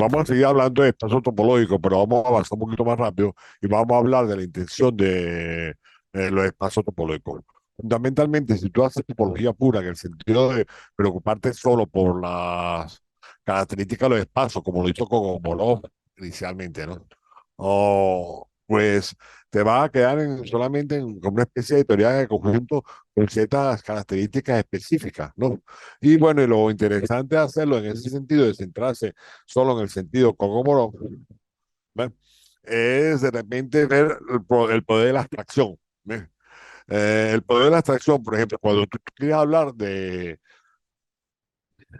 vamos a seguir hablando de espacio topológico, pero vamos a avanzar un poquito más rápido y vamos a hablar de la intención de los espacios topológicos. Fundamentalmente, si tú haces topología pura, en el sentido de preocuparte solo por las características de los espacios, como lo hizo Cogomolov inicialmente, ¿no? O, pues te va a quedar solamente como una especie de teoría de conjunto con ciertas características específicas, ¿no? Y bueno, y lo interesante de hacerlo en ese sentido, de centrarse solo en el sentido cogomorón, ¿ve? Es de repente ver el poder de la abstracción. ¿Ve? El poder de la abstracción, por ejemplo, cuando tú quieres hablar de,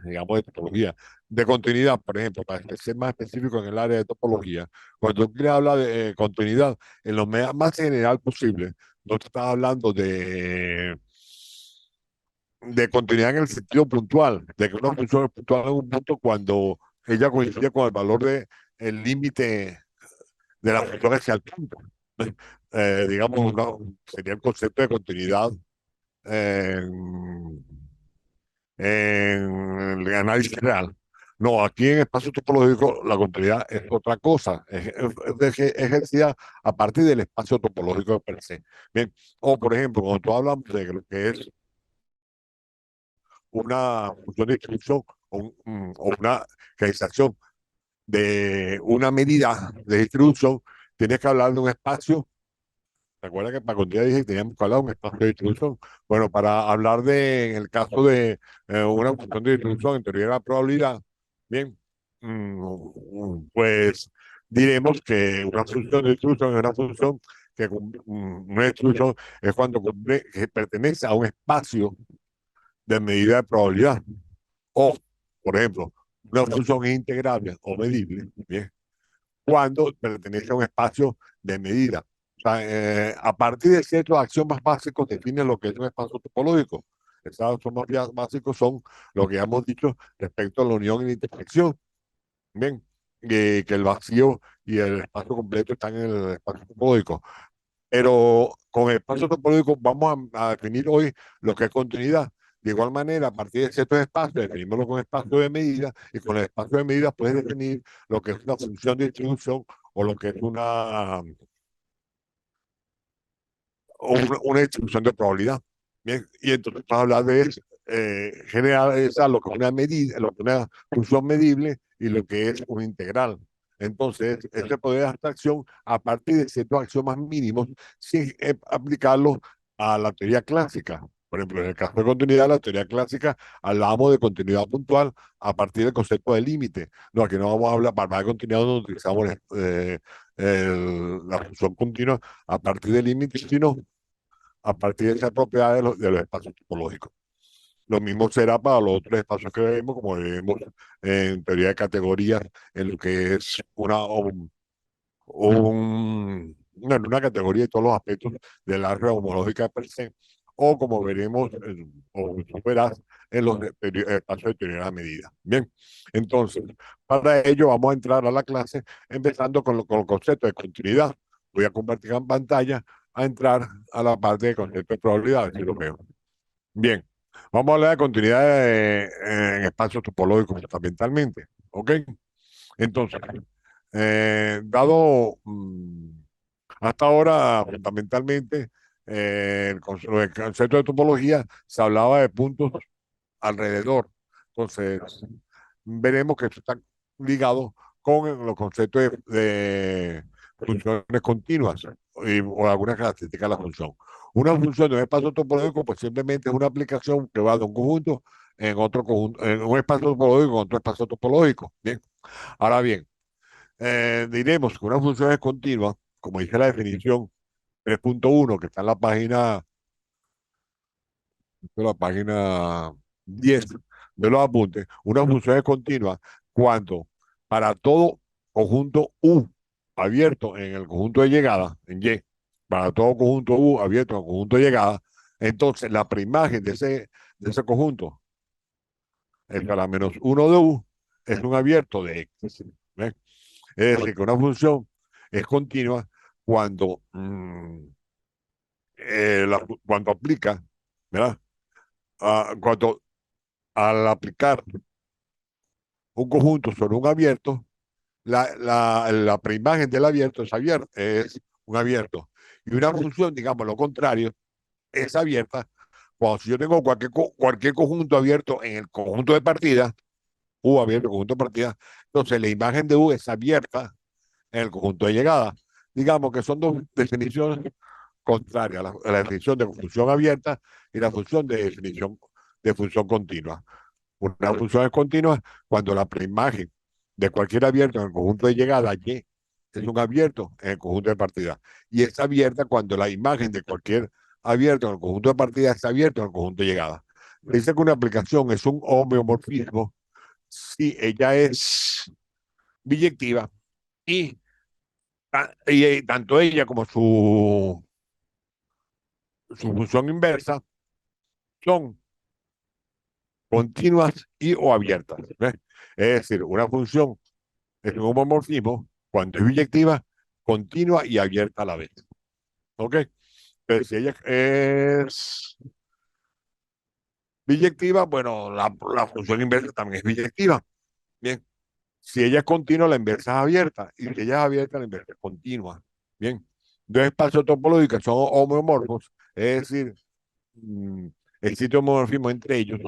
digamos, de topología, de continuidad, por ejemplo, para ser más específico en el área de topología, cuando tú quieres hablar de continuidad en lo más general posible, no te estás hablando de continuidad en el sentido puntual, de que una función es puntual en un punto cuando ella coincide con el valor de el límite de la función hacia el punto. Digamos, sería el concepto de continuidad en, en el análisis real. No, aquí en espacio topológico la continuidad es otra cosa, es ejercida a partir del espacio topológico per se. Bien, o por ejemplo, cuando tú hablamos de lo que es una función de distribución o una realización de una medida de distribución, tienes que hablar de un espacio. Recuerda que para continuar dije que teníamos que hablar de un espacio de distribución. Bueno, para hablar de, en el caso de una función de distribución en teoría de la probabilidad, bien, pues diremos que una función de distribución es una función una distribución es cuando que pertenece a un espacio de medida de probabilidad. O, por ejemplo, una función es integrable o medible, ¿bien? Cuando pertenece a un espacio de medida. O sea, a partir de ciertos axiomas básicos define lo que es un espacio topológico. Esos axiomas básicos son lo que ya hemos dicho respecto a la unión y la intersección. Bien, que el vacío y el espacio completo están en el espacio topológico. Pero con el espacio topológico vamos a definir hoy lo que es continuidad. De igual manera, a partir de ciertos espacios, definimos con espacio de medida, y con el espacio de medida puedes definir lo que es una función de distribución o lo que es una distribución de probabilidad. Bien, y entonces vas a hablar de generar esa, lo que es una medida, lo que es una función medible y lo que es un integral. Entonces, ese poder de abstracción, a partir de ciertos axiomas mínimos, sin aplicarlo a la teoría clásica. Por ejemplo, en el caso de continuidad, la teoría clásica, hablamos de continuidad puntual a partir del concepto de límite. No, aquí no vamos a hablar, para hablar de continuidad no utilizamos la función continua a partir del límite, sino a partir de esa propiedad de los espacios topológicos. Lo mismo será para los otros espacios que vemos, como vemos en teoría de categorías, en lo que es una categoría de todos los aspectos del área homológica per se, o como veremos, o tú verás, en los espacios de teoría de la medida. Bien, entonces, para ello vamos a entrar a la clase empezando con el concepto de continuidad. Voy a compartir en pantalla a entrar a la parte de concepto de probabilidad, si lo veo. Bien, vamos a hablar de continuidad en espacios topológicos fundamentalmente. ¿Ok? Entonces, dado hasta ahora, fundamentalmente, el concepto de topología se hablaba de puntos alrededor. Entonces, veremos que esto está ligado con los conceptos de funciones continuas o algunas características de la función. Una función de un espacio topológico, pues simplemente es una aplicación que va de un conjunto en otro conjunto, en un espacio topológico en otro espacio topológico. Bien. Ahora bien, diremos que una función es continua, como dice la definición 3.1 que está en la página 10 de los apuntes. Una función es continua cuando para todo conjunto U abierto en el conjunto de llegada, en Y, para todo conjunto U abierto en el conjunto de llegada, entonces la preimagen de ese conjunto, el para menos uno de U, es un abierto de X. ¿Ven? Es decir, que una función es continua cuando, cuando aplica, ¿verdad? Cuando al aplicar un conjunto sobre un abierto, la preimagen del abierto es un abierto. Y una función, digamos, lo contrario, es abierta. Cuando si yo tengo cualquier conjunto abierto en el conjunto de partida, U abierto, conjunto de partida, entonces la imagen de U es abierta en el conjunto de llegada. Digamos que son dos definiciones contrarias, la definición de función abierta y la función de definición de función continua. Una función es continua cuando la preimagen de cualquier abierto en el conjunto de llegada Y es un abierto en el conjunto de partida. Y es abierta cuando la imagen de cualquier abierto en el conjunto de partida es abierto en el conjunto de llegada. Dice que una aplicación es un homeomorfismo si ella es biyectiva y, y tanto ella como su función inversa son continuas y o abiertas. ¿Ves? Es decir, una función es un homomorfismo cuando es biyectiva, continua y abierta a la vez. ¿Ok? Entonces, si ella es biyectiva, bueno, la función inversa también es biyectiva. Bien. Si ella es continua, la inversa es abierta. Y si ella es abierta, la inversa es continua. Bien. Dos espacios topológicos son homomorfos, es decir, mm, existe homomorfismo entre ellos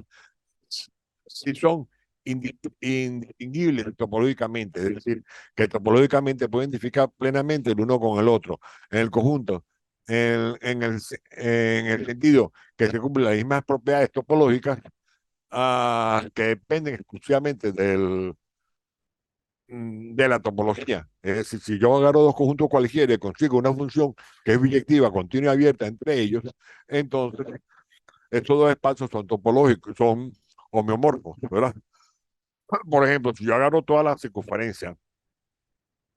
si son indistinguibles topológicamente, es decir, que topológicamente pueden identificar plenamente el uno con el otro en el conjunto, en el sentido que se cumplen las mismas propiedades topológicas que dependen exclusivamente de la topología. Es decir, si yo agarro dos conjuntos cualquiera y consigo una función que es biyectiva, continua y abierta entre ellos, entonces estos dos espacios son topológicos, son homeomorfos, ¿verdad? Por ejemplo, si yo agarro toda la circunferencia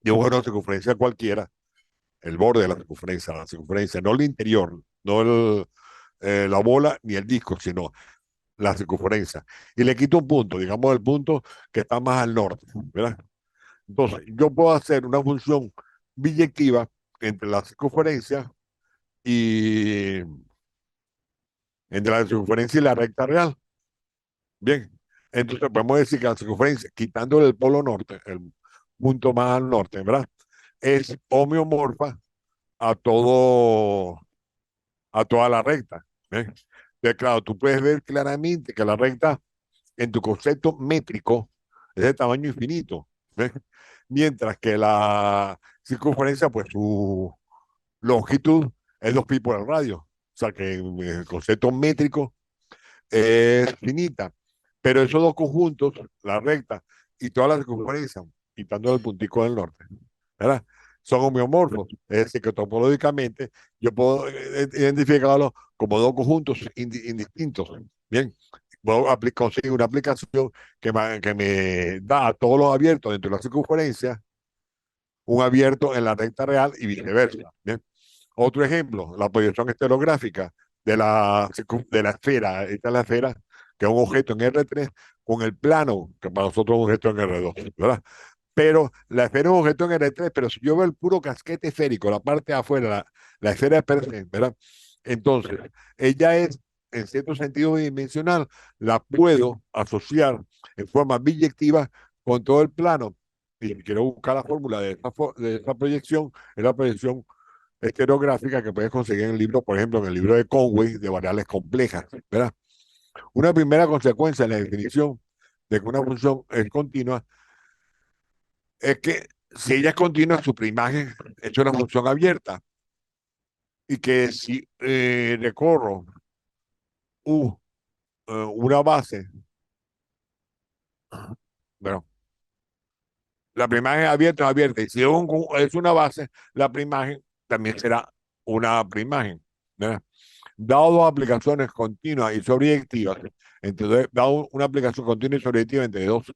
de un de circunferencia cualquiera, el borde de la circunferencia, no el interior, no la bola ni el disco, sino la circunferencia, y le quito un punto, digamos el punto que está más al norte, ¿verdad? Entonces, yo puedo hacer una función biyectiva entre la circunferencia y entre la circunferencia y la recta real. Bien, entonces podemos decir que la circunferencia, quitándole el polo norte, el punto más al norte, ¿verdad? Es homeomorfa a todo, a toda la recta. ¿Ven? Entonces, claro, tú puedes ver claramente que la recta en tu concepto métrico es de tamaño infinito. ¿Ven? Mientras que la circunferencia, pues su longitud es 2 pi por el radio. O sea que en el concepto métrico es finita. Pero esos dos conjuntos, la recta y toda la circunferencia, quitando el puntico del norte, ¿verdad? Son homeomorfos. Es decir, que topológicamente yo puedo identificarlos como dos conjuntos indistintos. Bien, puedo conseguir una aplicación que me da a todos los abiertos dentro de la circunferencia un abierto en la recta real y viceversa. Bien. Otro ejemplo, la proyección estereográfica de la esfera. Esta es la esfera, que es un objeto en R3 con el plano, que para nosotros es un objeto en R2, ¿verdad? Pero la esfera es un objeto en R3, pero si yo veo el puro casquete esférico, la parte de afuera, la esfera es per ¿verdad? Entonces, ella es, en cierto sentido bidimensional, la puedo asociar en forma biyectiva con todo el plano. Y si quiero buscar la fórmula de esa proyección, es la proyección estereográfica que puedes conseguir en el libro, por ejemplo, en el libro de Conway de variables complejas, ¿verdad? Una primera consecuencia en la definición de que una función es continua es que si ella es continua, su preimagen es una función abierta y que si recorro una base, bueno, la preimagen abierta es abierta y si es una base, la preimagen también será una preimagen, ¿verdad? Dado dos aplicaciones continuas y sobreyectivas, entonces, dado una aplicación continua y sobreyectiva entre dos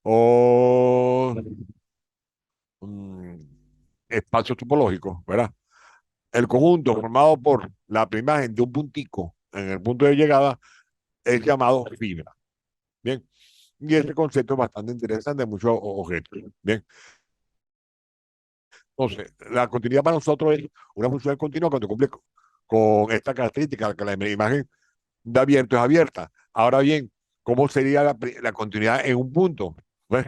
o mm, espacios topológicos, ¿verdad? El conjunto formado por la primera imagen de un puntico en el punto de llegada es llamado fibra. Bien. Y ese concepto es bastante interesante en muchos objetos. Bien. Entonces, la continuidad para nosotros es una función continua cuando cumple con esta característica, que la imagen de abierto es abierta. Ahora bien, ¿cómo sería la continuidad en un punto? ¿Ves?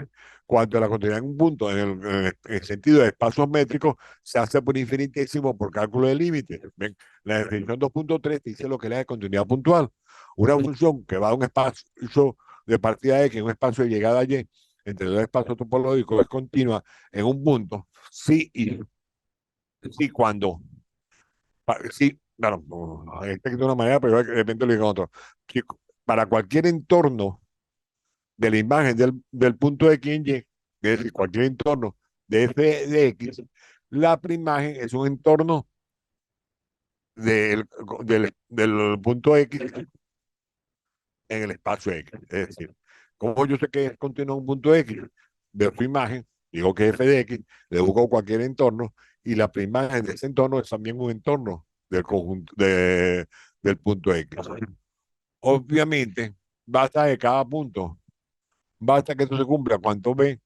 cuando la continuidad en un punto, en el sentido de espacios métricos, se hace por infinitésimo por cálculo de límites. Ven, la definición 2.3 dice lo que es la continuidad puntual. Una función que va a un espacio de partida X, un espacio de llegada Y, entre dos espacios topológicos, es continua en un punto, sí y sí cuando, sí, claro, este de una manera, pero de repente lo digo otro. Sí, para cualquier entorno de la imagen del punto X en Y, es decir, cualquier entorno de f de X, la preimagen es un entorno del, del punto X en el espacio X. Es decir, como yo sé que es continuo un punto X, veo su imagen, digo que es f de X, le busco cualquier entorno y la preimagen de ese entorno es también un entorno del conjunto del punto X. Obviamente, basta que cada punto, basta que esto se cumpla cuanto B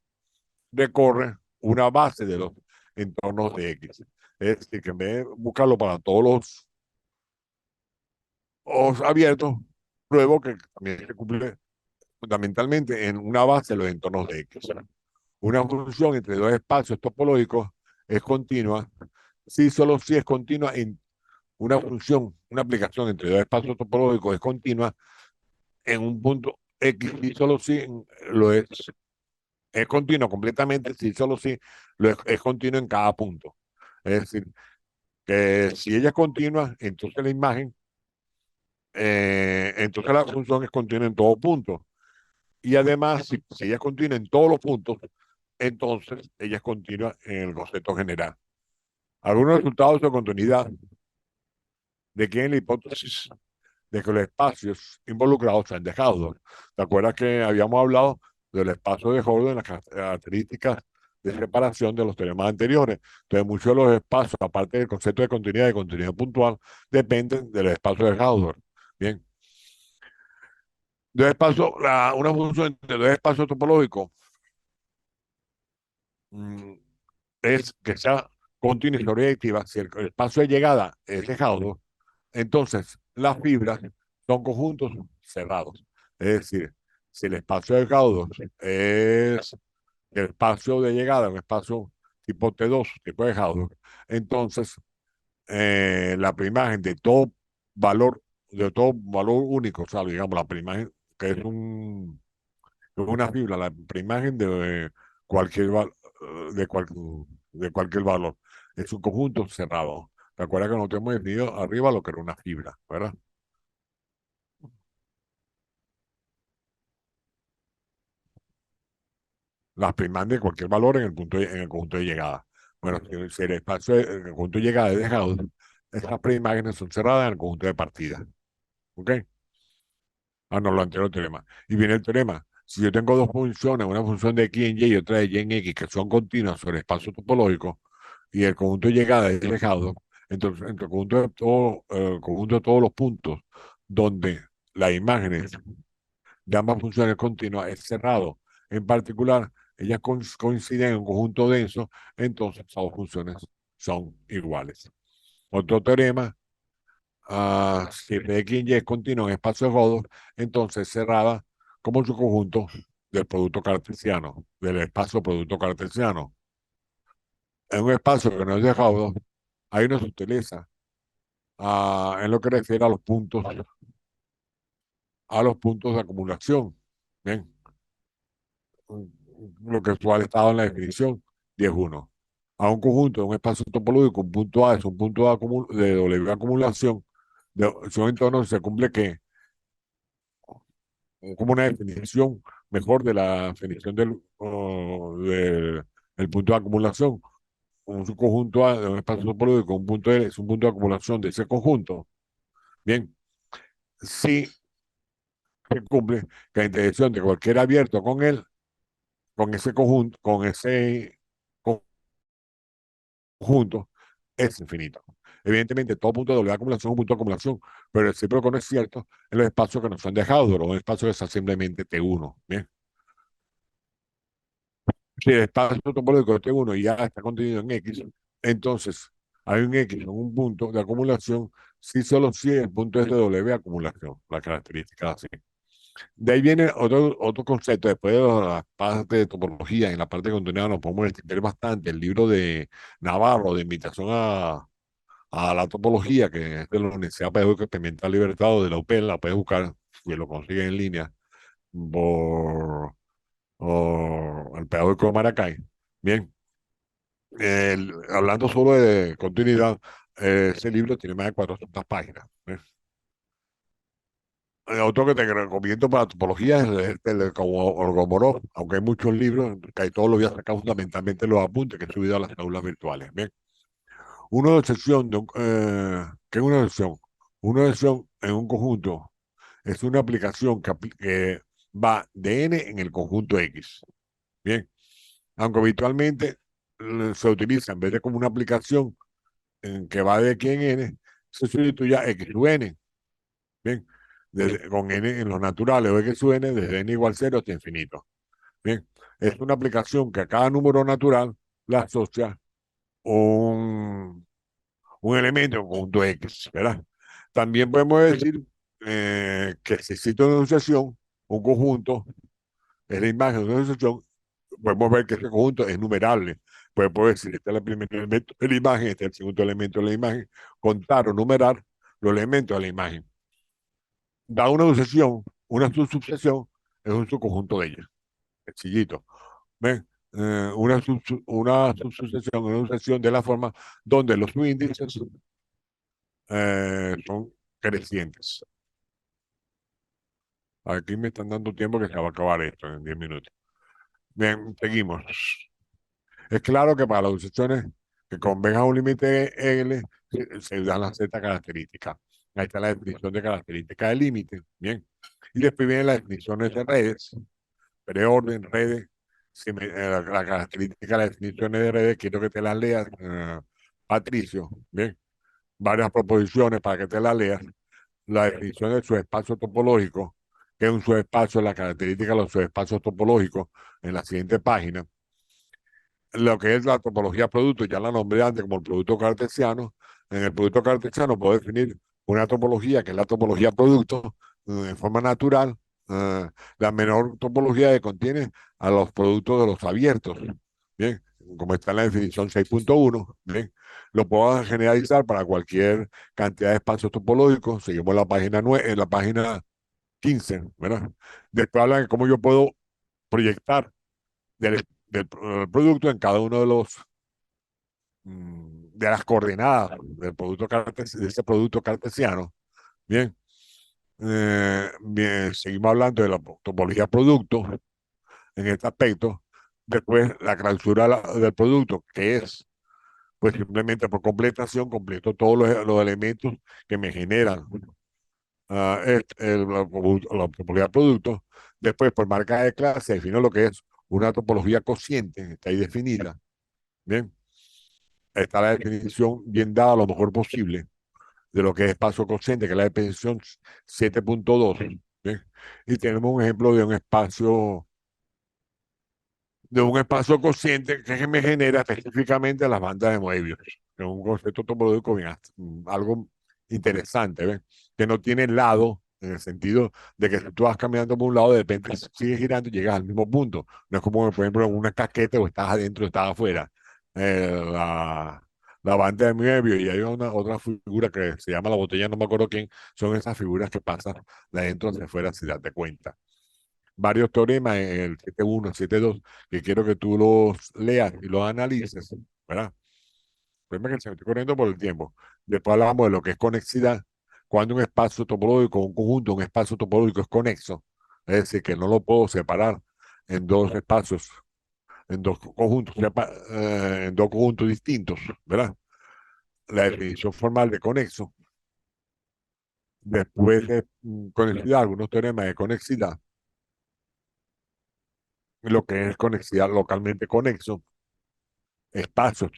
recorre una base de los entornos de X. Es decir, que en vez de buscarlo para todos los abiertos, pruebo que también se cumple fundamentalmente en una base de los entornos de X. Una función entre dos espacios topológicos es continua si solo si es continua en una función, una aplicación entre dos espacios topológicos es continua en un punto X y solo si lo es continuo completamente si solo si es continuo en cada punto. Es decir, que si ella es continua, entonces la imagen, entonces la función es continua en todos puntos. Y además, si ella es continua en todos los puntos, entonces ella es continua en el concepto general. Algunos resultados de continuidad de que en la hipótesis de que los espacios involucrados sean de Hausdorff. ¿Te acuerdas que habíamos hablado del espacio de Hausdorff en las características de separación de los teoremas anteriores? Entonces, muchos de los espacios, aparte del concepto de continuidad y continuidad puntual, dependen del espacio de Hausdorff. Bien, dos espacios, una función de dos espacios topológicos mm, es que sea continua y sobreactiva. Si el espacio de llegada es de Hausdorff, entonces las fibras son conjuntos cerrados. Es decir, si el espacio de Hausdorff es el espacio de llegada, un espacio tipo T2, tipo de Hausdorff, entonces la preimagen de todo valor único, o sea, digamos, la preimagen que es una fibra, la preimagen de cualquier, de, cual- de cualquier valor. Es un conjunto cerrado. ¿Te acuerdas que nosotros hemos definido arriba lo que era una fibra, verdad? Las primas de cualquier valor en el punto en el conjunto de llegada. Bueno, si el espacio en el conjunto de llegada es dejado, esas preimágenes son cerradas en el conjunto de partida. ¿Ok? Ah, no, lo anterior teorema. Y viene el teorema. Si yo tengo dos funciones, una función de x en y y otra de y en x, que son continuas sobre el espacio topológico, y el conjunto de llegada es dejado, entonces entre el conjunto de todos los puntos donde las imágenes de ambas funciones continuas es cerrado. En particular, ellas coinciden en un conjunto denso, entonces esas dos funciones son iguales. Otro teorema, si f de x y es continuo en espacio de Godot, entonces cerrada como su conjunto del producto cartesiano, del espacio producto cartesiano. En un espacio que no es de Godot, ahí no se utiliza en lo que refiere a los puntos de acumulación. Bien, lo que actual estaba en la definición, 10-1. A un conjunto de un espacio topológico, un punto A es un punto de W acumulación, son entornos se cumple que, como una definición mejor de la definición del punto de acumulación. Un subconjunto A de un espacio topológico, un punto L es un punto de acumulación de ese conjunto. Bien, si se cumple que la intersección de cualquier abierto con él, con ese conjunto, con ese conjunto es infinito. Evidentemente, todo punto de doble acumulación es un punto de acumulación, pero el recíproco no es cierto en los espacios que no son de Hausdorff o en espacios que son simplemente T1. Bien. Si el espacio topológico de T1 ya está contenido en X, entonces hay un X en un punto de acumulación si solo si el punto es de W acumulación, la característica así. De ahí viene otro concepto, después de la parte de topología, en la parte de contenido nos podemos extender bastante. El libro de Navarro, de invitación a la topología, que es de la Universidad Pedagógica Experimental Libertado de la UPEL, la puedes buscar, si lo consigues en línea, por el Pedagógico de Maracay. Bien, hablando solo de continuidad, ese libro tiene más de 400 páginas. ¿Eh? Otro que te recomiendo para topología es el de Orgomorov, aunque hay muchos libros, que todos los voy a sacar fundamentalmente los apuntes que he subido a las aulas virtuales. Bien, una excepción, ¿qué es una excepción? Una excepción en un conjunto es una aplicación que va de n en el conjunto X. Bien, aunque habitualmente se utiliza en vez de como una aplicación en que va de aquí en n, se sustituye a x sub n. Bien, con n en los naturales o x sub n desde n igual 0 hasta infinito. Bien, es una aplicación que a cada número natural le asocia un, un elemento en conjunto X, ¿verdad? También podemos decir que si existe una asociación, un conjunto, es la imagen de una asociación, podemos ver que ese conjunto es numerable. Pues puedo decir, este es el primer elemento de la imagen, este es el segundo elemento de la imagen, contar o numerar los elementos de la imagen. Da una sucesión, una subsucesión es un subconjunto de ellas, sencillito. ¿Ven? Una subsucesión, una sucesión de la forma donde los subíndices son crecientes. Aquí me están dando tiempo que se va a acabar esto en 10 minutos. Bien, seguimos. Es claro que para las sucesiones que convengan a un límite L se dan las Z características. Ahí está la definición de característica del límite. Bien. Y después vienen las definiciones de redes, preorden, redes. La característica de las definiciones de redes, quiero que te las leas, Patricio. Bien. Varias proposiciones para que te las leas. La definición del subespacio topológico, que es un subespacio, la característica de los subespacios topológicos en la siguiente página. Lo que es la topología producto, ya la nombré antes como el producto cartesiano. En el producto cartesiano puedo definir una topología que es la topología producto en forma natural, la menor topología que contiene a los productos de los abiertos. Bien, como está en la definición 6.1, bien, lo puedo generalizar para cualquier cantidad de espacios topológicos. Seguimos la página 9, en la página 15, ¿verdad? Después habla de cómo yo puedo proyectar del producto en cada uno de de las coordenadas de ese producto cartesiano. Bien, bien, seguimos hablando de la topología producto en este aspecto. Después, la clausura del producto, que es, pues simplemente por completación, completo todos los elementos que me generan la topología producto. Después, por marca de clase, defino lo que es una topología cociente, está ahí definida. Bien, está la definición bien dada lo mejor posible de lo que es espacio cociente, que es la definición 7.2. ¿Bien? Y tenemos un ejemplo de un espacio cociente que me genera específicamente las bandas de Moebius, que es un concepto topológico bien, algo interesante, ¿ves? Que no tiene lado, en el sentido de que si tú vas caminando por un lado, de repente sigues girando y llegas al mismo punto. No es como, por ejemplo, en una casqueta o estás adentro o estás afuera. La banda de Moebius, y hay otra figura que se llama la botella, no me acuerdo quién, son esas figuras que pasan de adentro hacia afuera sin darte cuenta. Varios teoremas en el 7.1, 7.2, que quiero que tú los leas y los analices, ¿verdad? Primero que se me estoy corriendo por el tiempo. Después hablamos de lo que es conexidad, cuando un espacio topológico, un conjunto, un espacio topológico es conexo, es decir, que no lo puedo separar en dos espacios, en dos conjuntos, en dos conjuntos distintos, ¿verdad? La definición formal de conexo. Después de conexidad, algunos teoremas de conexidad, lo que es conexidad localmente conexo, espacios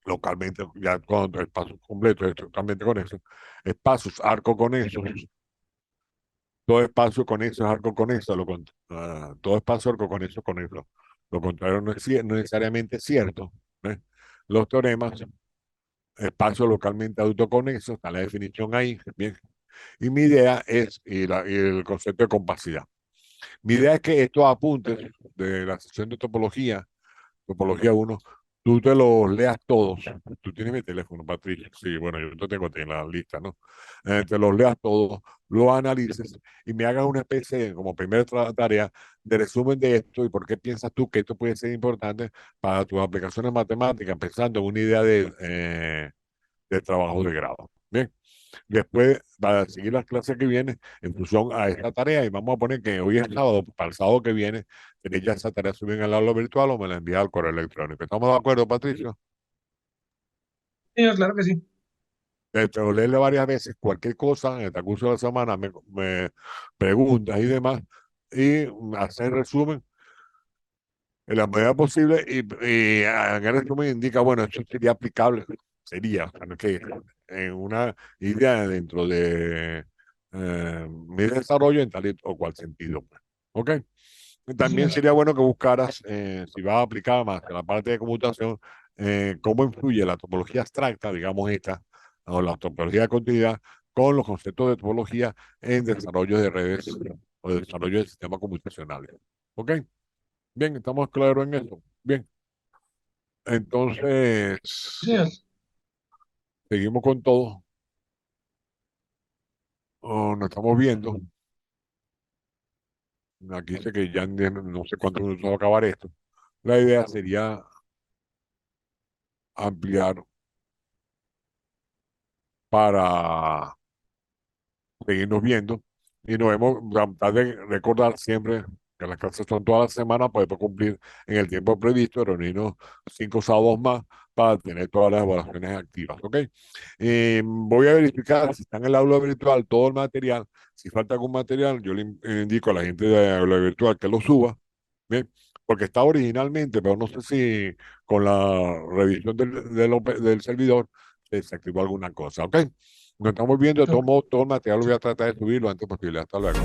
localmente, ya cuando espacios completos, totalmente conexos, espacios arco conexos, todo espacio conexo es arco conexo, todo espacio arco conexo. Lo contrario no es no necesariamente cierto. ¿Eh? Los teoremas, espacio localmente autoconexo, está la definición ahí, bien. Y mi idea es, y el concepto de compacidad. Mi idea es que estos apuntes de la sesión de topología, topología uno, tú te los leas todos. Tú tienes mi teléfono, Patricia. Sí, bueno, yo te tengo en la lista, ¿no? Te los leas todos, los analices y me hagas una especie, como primera tarea, de resumen de esto y por qué piensas tú que esto puede ser importante para tus aplicaciones matemáticas, pensando en una idea de trabajo de grado. Bien. Después, para seguir las clases que vienen, en función a esta tarea, y vamos a poner que hoy es sábado, para el sábado que viene, tenéis ya esa tarea subida al aula virtual o me la envía al correo electrónico. ¿Estamos de acuerdo, Patricio? Sí, claro que sí. Te lo leerle varias veces, cualquier cosa en el transcurso de la semana me preguntas y demás, y hacer resumen en la medida posible y en el resumen indica, bueno, esto sería aplicable, sería, o sea, no es que en una idea dentro de mi desarrollo en tal o cual sentido, pues. ¿Ok? Sí, También señor. sería bueno que buscaras, si vas a aplicar más en la parte de computación, cómo influye la topología abstracta, digamos esta, o la topología de continuidad, con los conceptos de topología en desarrollo de redes o desarrollo de sistemas computacionales. ¿Ok? Bien, estamos claros en eso. Bien, entonces, Sí, señor. seguimos con todo. Nos estamos viendo. Aquí dice que ya no sé cuántos minutos va a acabar esto. La idea sería ampliar para seguirnos viendo y nos vemos, tratar de recordar siempre que las clases son toda la semana para poder cumplir en el tiempo previsto, reunirnos 5 sábados más para tener todas las evaluaciones activas, ¿ok? Voy a verificar si está en el aula virtual todo el material. Si falta algún material, yo le indico a la gente de aula virtual que lo suba, ¿bien? Porque está originalmente, pero no sé si con la revisión del servidor se activó alguna cosa, ¿ok? Nos estamos viendo, de todos Ok. modos, todo el material lo voy a tratar de subir lo antes posible. Hasta luego.